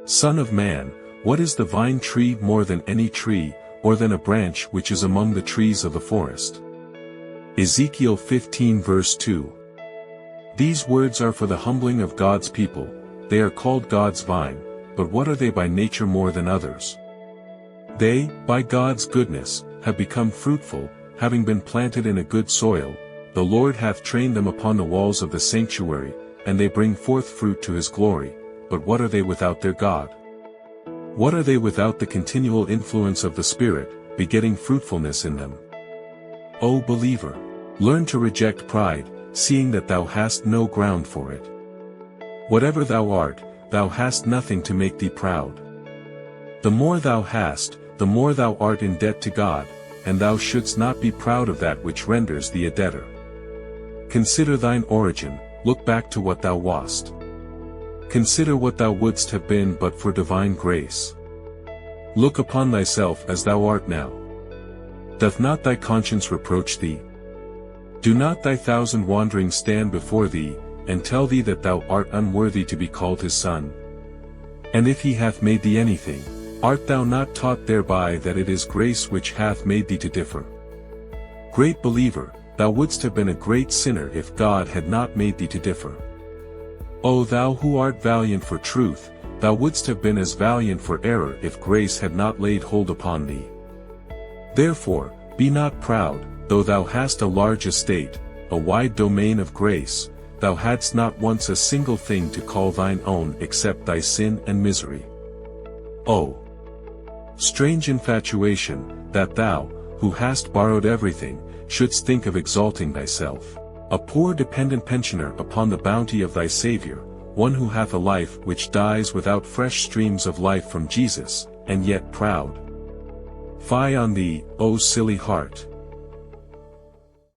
Son of man, what is the vine tree more than any tree, or than a branch which is among the trees of the forest? Ezekiel 15 verse 2. These words are for the humbling of God's people. They are called God's vine, but what are they by nature more than others? They, by God's goodness, have become fruitful, having been planted in a good soil. The Lord hath trained them upon the walls of the sanctuary, and they bring forth fruit to his glory. But what are they without their God? What are they without the continual influence of the Spirit, begetting fruitfulness in them? O believer, learn to reject pride, seeing that thou hast no ground for it. Whatever thou art, thou hast nothing to make thee proud. The more thou hast, the more thou art in debt to God, and thou shouldst not be proud of that which renders thee a debtor. Consider thine origin, look back to what thou wast. Consider what thou wouldst have been but for divine grace. Look upon thyself as thou art now. Doth not thy conscience reproach thee? Do not thy thousand wanderings stand before thee, and tell thee that thou art unworthy to be called his son? And if he hath made thee anything, art thou not taught thereby that it is grace which hath made thee to differ? Great believer, thou wouldst have been a great sinner if God had not made thee to differ. O thou who art valiant for truth, thou wouldst have been as valiant for error if grace had not laid hold upon thee. Therefore, be not proud, though thou hast a large estate, a wide domain of grace, thou hadst not once a single thing to call thine own except thy sin and misery. O strange infatuation, that thou, who hast borrowed everything, shouldst think of exalting thyself, a poor dependent pensioner upon the bounty of thy Saviour, one who hath a life which dies without fresh streams of life from Jesus, and yet proud. Fie on thee, O silly heart!